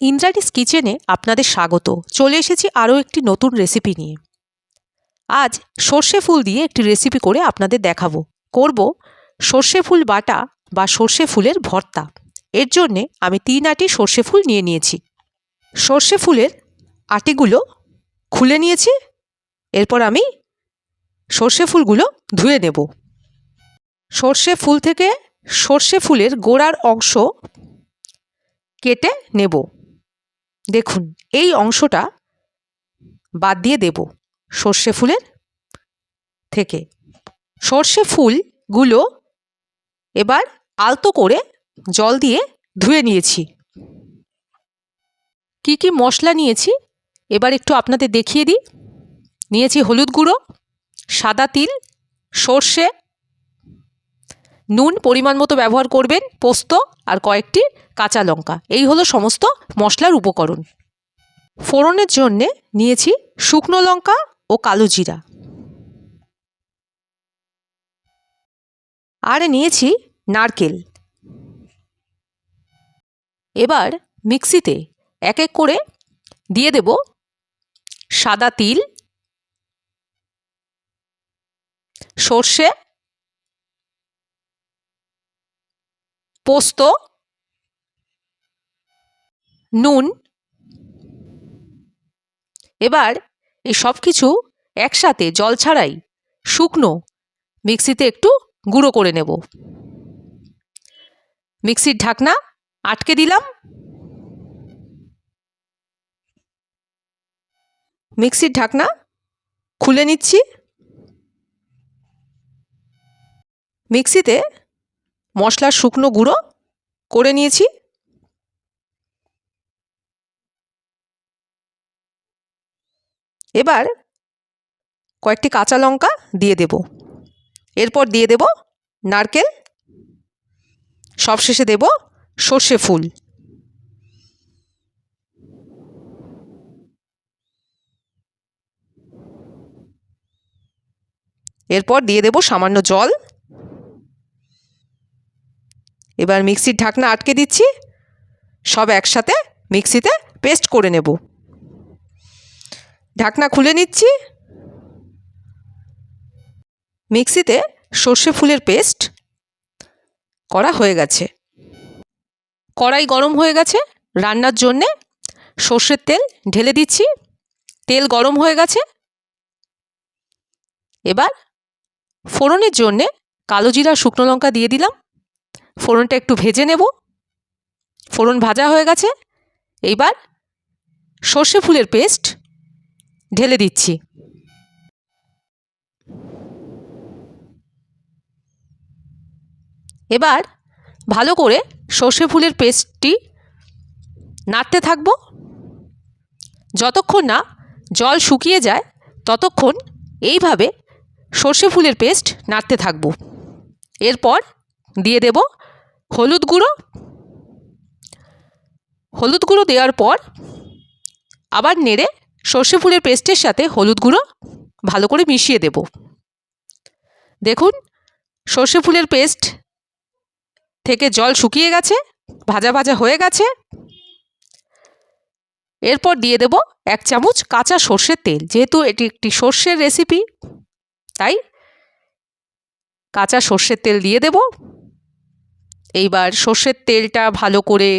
ইন্দ্রাণীস কিচেনে আপনাদের স্বাগত। চলে এসেছি আরও একটি নতুন রেসিপি নিয়ে। আজ সর্ষে ফুল দিয়ে একটি রেসিপি করে আপনাদের দেখাবো। করব সর্ষে ফুল বাটা বা সর্ষে ফুলের ভর্তা। এর জন্যে আমি 3 আঁটি সর্ষে ফুল নিয়ে নিয়েছি। সর্ষে ফুলের আটিগুলো খুলে নিয়েছি। এরপর আমি সর্ষে ফুলগুলো ধুয়ে নেব। সর্ষে ফুল থেকে সর্ষে ফুলের গোড়ার অংশ কেটে নেব। দেখুন, এই অংশটা বাদ দিয়ে দেব সর্ষে ফুলের থেকে। সর্ষে ফুলগুলো এবার আলতো করে জল দিয়ে ধুয়ে নিয়েছি। কি কি মশলা নিয়েছি এবার একটু আপনাদের দেখিয়ে দিই। নিয়েছি হলুদ গুঁড়ো, সাদা তিল, সর্ষে, নুন পরিমাণ মতো ব্যবহার করবেন, পোস্ত আর কয়েকটি কাঁচা লঙ্কা। এই হলো সমস্ত মশলার উপকরণ। ফোড়নের জন্যে নিয়েছি শুকনো লঙ্কা ও কালো জিরা, আর নিয়েছি নারকেল। এবার মিক্সিতে এক এক করে দিয়ে দেব সাদা তিল, সর্ষে, পোস্ত, নুন। এবার এই সব কিছু একসাথে জল ছাড়াই শুকনো মিক্সিতে একটু গুঁড়ো করে নেব। মিক্সির ঢাকনা আটকে দিলাম। মিক্সির ঢাকনা খুলে নিচ্ছি। মিক্সিতে মশলার শুকনো গুঁড়ো করে নিয়েছি। এবার কয়েকটি কাঁচা লঙ্কা দিয়ে দেব। এরপর দিয়ে দেব নারকেল, সবশেষে দেব সর্ষে ফুল। এরপর দিয়ে দেব সামান্য জল। এবার মিক্সির ঢাকনা আটকে দিচ্ছি। সব একসাথে মিক্সিতে পেস্ট করে নেব। ঢাকনা খুলে নিচ্ছি। মিক্সিতে সর্ষে ফুলের পেস্ট করা হয়ে গেছে। কড়াই গরম হয়ে গেছে। রান্নার জন্যে সর্ষের তেল ঢেলে দিচ্ছি। তেল গরম হয়ে গেছে। এবার ফোড়নের জন্যে কালো জিরা শুকনো লঙ্কা দিয়ে দিলাম। ফোড়নটা একটু ভেজে নেব। ফোড়ন ভাজা হয়ে গেছে। এইবার সর্ষে ফুলের পেস্ট ঢেলে দিচ্ছি। এবার ভালো করে সর্ষে ফুলের পেস্টটি নাড়তে থাকব। যতক্ষণ না জল শুকিয়ে যায় ততক্ষণ এইভাবে সর্ষে ফুলের পেস্ট নাড়তে থাকব। এরপর দিয়ে দেব হলুদ গুঁড়ো। হলুদ গুঁড়ো দেওয়ার পর আবার নেড়ে সর্ষে ফুলের পেস্টের সাথে হলুদ গুঁড়ো ভালো করে মিশিয়ে দেব। দেখুন, সর্ষে ফুলের পেস্ট থেকে জল শুকিয়ে গেছে, ভাজা ভাজা হয়ে গেছে। এরপর দিয়ে দেব 1 চামচ কাঁচা সর্ষের তেল। যেহেতু এটি একটি সর্ষের রেসিপি তাই কাঁচা সর্ষের তেল দিয়ে দেব। এইবার সর্ষের তেলটা ভালো করে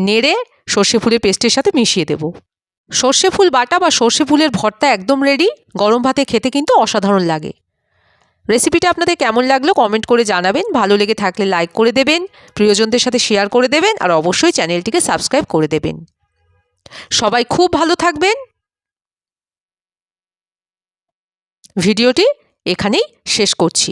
নেড়ে সর্ষে ফুলের পেস্টের সাথে মিশিয়ে দেব। সর্ষে ফুল বাটা বা সর্ষে ফুলের ভর্তা একদম রেডি। গরম ভাতে খেতে কিন্তু অসাধারণ লাগে। রেসিপিটা আপনাদের কেমন লাগলো কমেন্ট করে জানাবেন। ভালো লেগে থাকলে লাইক করে দেবেন, প্রিয়জনদের সাথে শেয়ার করে দেবেন, আর অবশ্যই চ্যানেলটিকে সাবস্ক্রাইব করে দেবেন। সবাই খুব ভালো থাকবেন। ভিডিওটি এখানেই শেষ করছি।